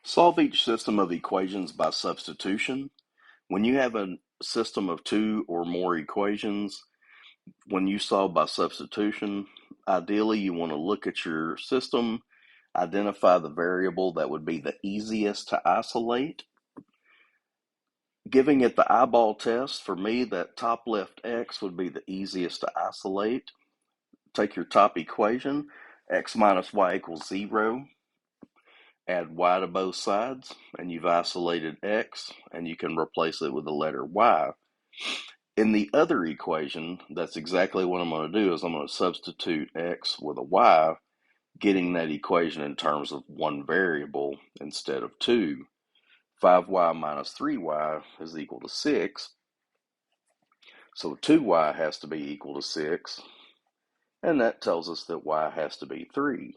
Solve each system of equations by substitution. When you have a system of two or more equations, when you solve by substitution, ideally you want to look at your system, identify the variable that would be the easiest to isolate. Giving it the eyeball test, for me, that top left x would be the easiest to isolate. Take your top equation, x minus y equals 0. Add y to both sides, and you've isolated x, and you can replace it with the letter y. In the other equation, that's exactly what I'm going to do, is I'm going to substitute x with a y, getting that equation in terms of one variable instead of two. 5y minus 3y is equal to 6, so 2y has to be equal to 6, and that tells us that y has to be 3.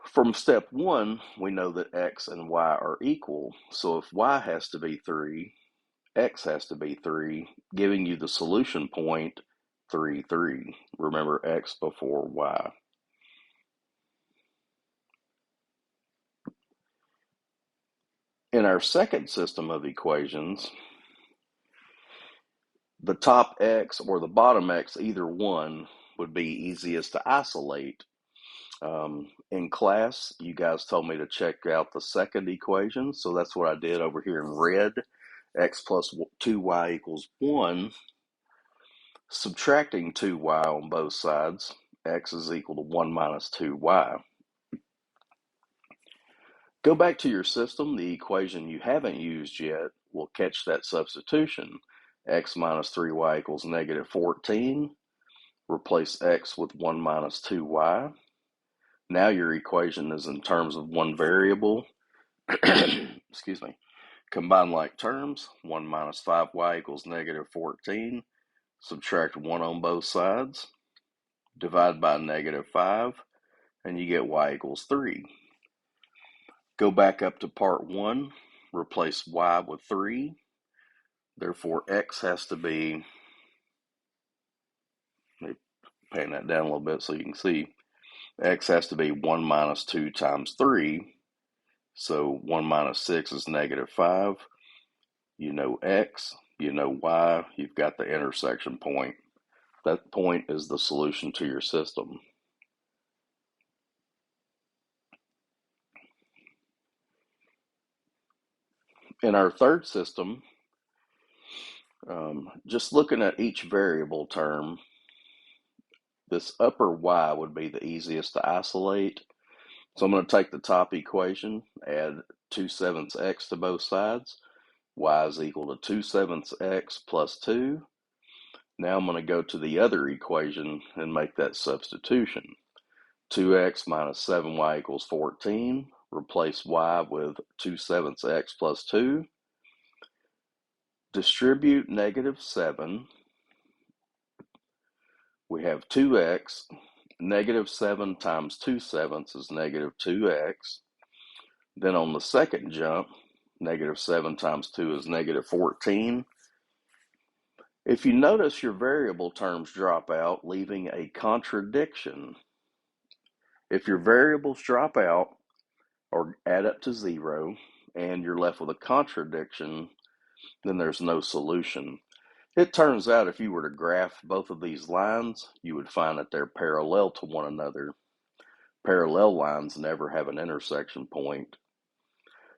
From step 1, we know that x and y are equal, so if y has to be 3, x has to be 3, giving you the solution point 3, 3. Remember x before y. In our second system of equations, the top x or the bottom x, either one, would be easiest to isolate. In class, you guys told me to check out the second equation, so that's what I did over here in red. X plus 2y equals 1. Subtracting 2y on both sides, x is equal to 1 minus 2y. Go back to your system. The equation you haven't used yet will catch that substitution. X minus 3y equals negative 14. Replace x with 1 minus 2y. Now your equation is in terms of one variable. Excuse me. Combine like terms. 1 minus 5y equals negative 14. Subtract 1 on both sides. Divide by negative 5, and you get y equals 3. Go back up to part 1. Replace y with 3. Therefore, x has to be, let me pan that down a little bit so you can see, x has to be 1 minus 2 times 3. So 1 minus 6 is negative 5. You know x, you know y, you've got the intersection point. That point is the solution to your system. In our third system, just looking at each variable term, this upper y would be the easiest to isolate. So I'm going to take the top equation, add 2/7 x to both sides. Y is equal to 2/7 x plus 2. Now I'm going to go to the other equation and make that substitution. 2x minus 7y equals 14. Replace y with 2/7 x plus 2. Distribute negative 7. We have 2x. Negative 7 times 2/7 is negative 2x. Then on the second jump, negative 7 times 2 is negative 14. If you notice, your variable terms drop out, leaving a contradiction. If your variables drop out or add up to 0 and you're left with a contradiction, then there's no solution. It turns out if you were to graph both of these lines, you would find that they're parallel to one another. Parallel lines never have an intersection point.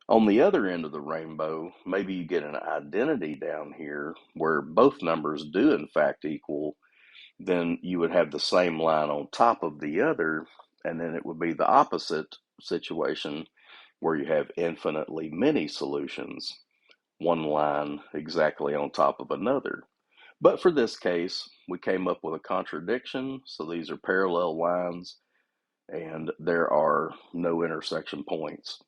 On the other end of the rainbow, maybe you get an identity down here where both numbers do in fact equal. Then you would have the same line on top of the other, and then it would be the opposite situation where you have infinitely many solutions, one line exactly on top of another. But for this case, we came up with a contradiction, so these are parallel lines, and there are no intersection points.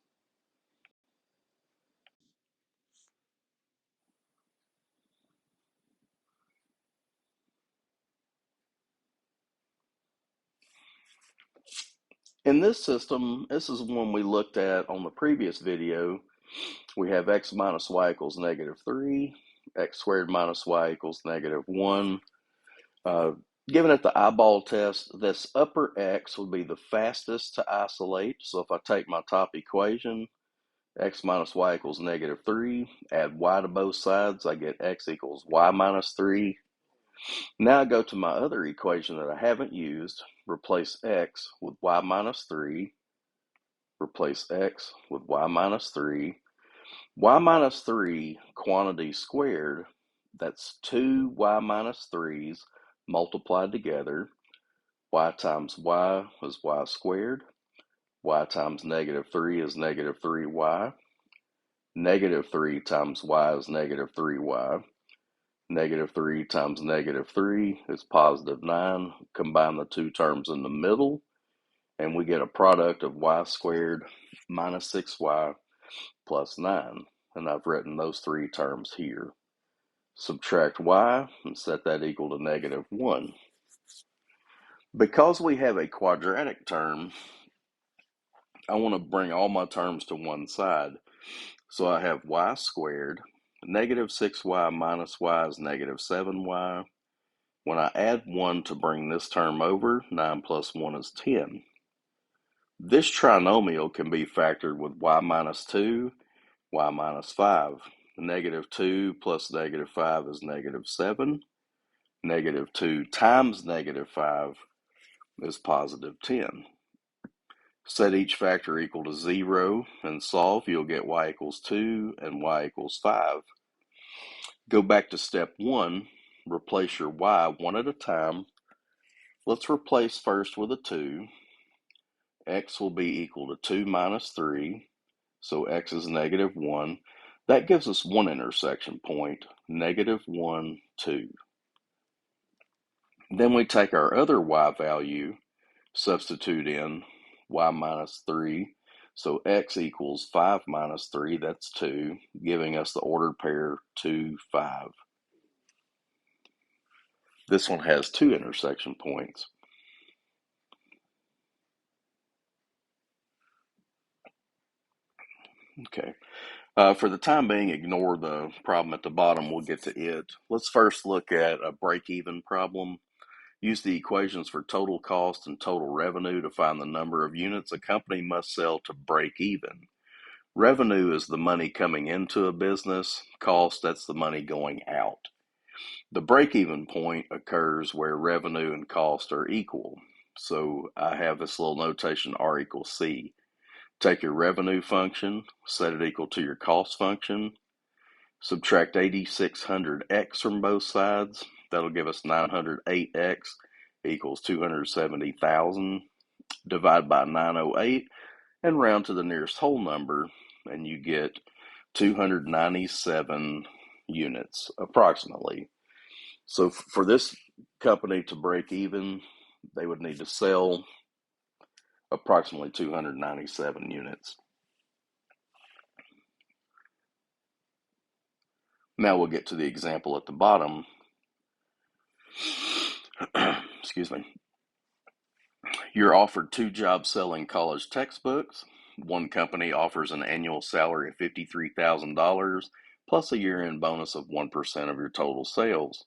In this system, this is one we looked at on the previous video. We have x minus y equals negative 3, x squared minus y equals negative 1. Given at the eyeball test, this upper x would be the fastest to isolate. So if I take my top equation, x minus y equals -3, add y to both sides, I get x equals y minus 3. Now I go to my other equation that I haven't used, replace x with y minus 3, replace x with y minus 3. Y minus 3 quantity squared, that's 2 y minus 3's multiplied together. Y times y is y squared. Y times -3 is -3y. -3 times y is -3y. -3 times -3 is +9. Combine the two terms in the middle, and we get a product of y squared minus 6y plus 9. And I've written those three terms here. Subtract y and set that equal to -1. Because we have a quadratic term, I want to bring all my terms to one side. So I have y squared. -6y minus y is -7y. When I add 1 to bring this term over, 9 plus 1 is 10. This trinomial can be factored with y minus 2, y minus 5. -2 plus -5 is -7. -2 times -5 is +10. Set each factor equal to 0 and solve. You'll get y equals 2 and y equals 5. Go back to step 1. Replace your y one at a time. Let's replace first with a 2. X will be equal to 2 minus 3. So x is -1. That gives us one intersection point, -1, 2. Then we take our other y value, substitute in y minus 3. So x equals 5 minus 3, that's 2, giving us the ordered pair 2, 5. This one has two intersection points. Okay. For the time being, ignore the problem at the bottom. We'll get to it. Let's first look at a break-even problem. Use the equations for total cost and total revenue to find the number of units a company must sell to break even. Revenue is the money coming into a business. Cost, that's the money going out. The break-even point occurs where revenue and cost are equal. So I have this little notation R equals C. Take your revenue function, set it equal to your cost function, subtract 8600x from both sides. That'll give us 908x equals 270,000. Divide by 908 and round to the nearest whole number, and you get 297 units approximately. So for this company to break even, they would need to sell approximately 297 units. Now we'll get to the example at the bottom. Excuse me. You're offered two jobs selling college textbooks. One company offers an annual salary of $53,000 plus a year-end bonus of 1% of your total sales.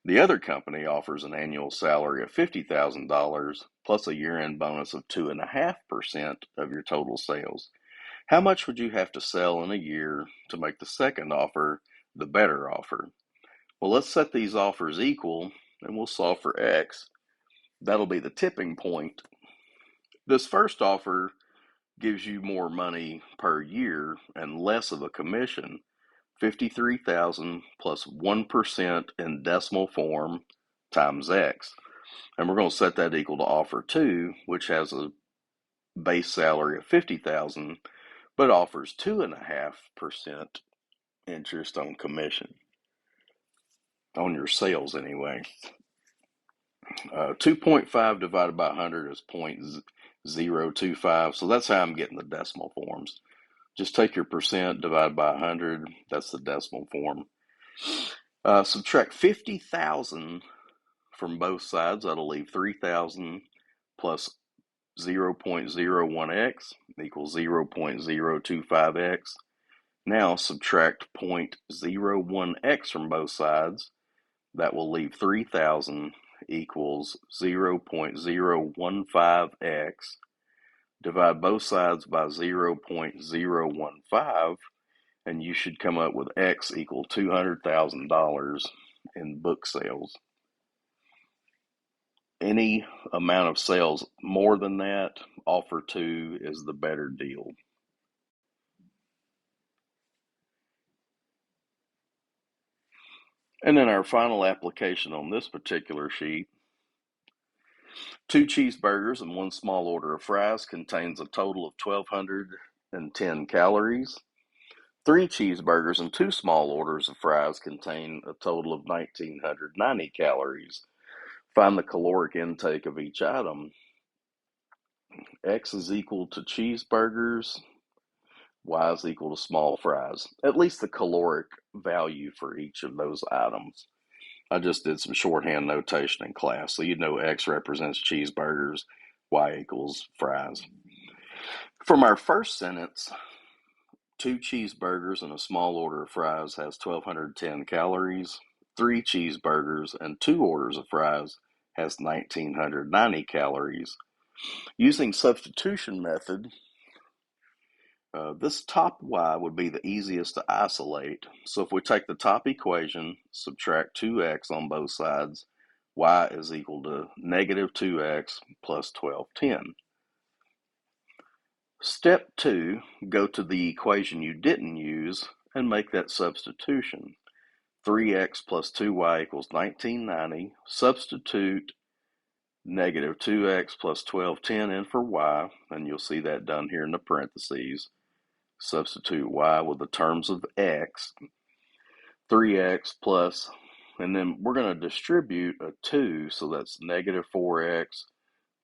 The other company offers an annual salary of $50,000 plus a year-end bonus of 2.5% of your total sales. How much would you have to sell in a year to make the second offer the better offer? Well, let's set these offers equal and we'll solve for X. That'll be the tipping point. This first offer gives you more money per year and less of a commission. 53,000 plus 1% in decimal form times X. And we're going to set that equal to offer 2, which has a base salary of 50,000, but offers 2.5% interest on commission. On your sales anyway. 2.5 divided by 100 is 0.025. So that's how I'm getting the decimal forms. Just take your percent, divide by 100. That's the decimal form. Subtract 50,000 from both sides. That'll leave 3,000 plus 0.01x equals 0.025x. Now subtract 0.01x from both sides. That will leave 3,000 equals 0.015x. Divide both sides by 0.015, and you should come up with X equal $200,000 in book sales. Any amount of sales more than that, offer 2 is the better deal. And then our final application on this particular sheet, 2 cheeseburgers and 1 small order of fries contains a total of 1,210 calories. 3 cheeseburgers and 2 small orders of fries contain a total of 1,990 calories. Find the caloric intake of each item. X is equal to cheeseburgers, Y is equal to small fries. At least the caloric value for each of those items. I just did some shorthand notation in class, so you know X represents cheeseburgers, Y equals fries. From our first sentence, 2 cheeseburgers and a small order of fries has 1,210 calories. 3 cheeseburgers and 2 orders of fries has 1,990 calories. Using substitution method, this top y would be the easiest to isolate. So if we take the top equation, subtract 2x on both sides, y is equal to negative 2x plus 1210. Step 2, go to the equation you didn't use and make that substitution. 3x plus 2y equals 1990. Substitute negative 2x plus 1210 in for y, and you'll see that done here in the parentheses. Substitute y with the terms of x, 3x plus, and then we're going to distribute a 2, so that's negative 4x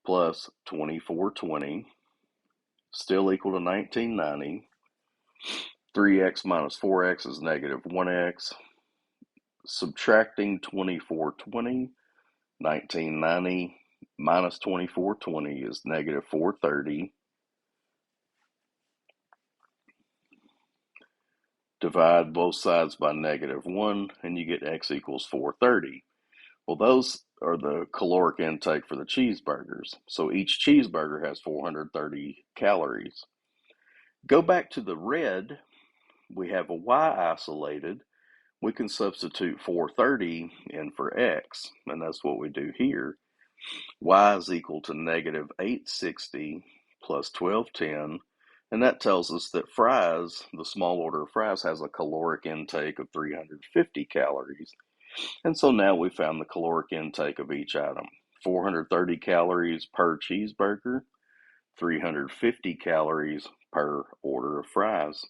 plus 2420, still equal to 1990. 3x minus 4x is negative 1x. Subtracting 2420, 1990 minus 2420 is negative 430. Divide both sides by negative 1, and you get x equals 430. Well, those are the caloric intake for the cheeseburgers. So each cheeseburger has 430 calories. Go back to the red. We have a y isolated. We can substitute 430 in for x, and that's what we do here. Y is equal to negative 860 plus 1210. And that tells us that fries, the small order of fries, has a caloric intake of 350 calories. And so now we found the caloric intake of each item. 430 calories per cheeseburger, 350 calories per order of fries.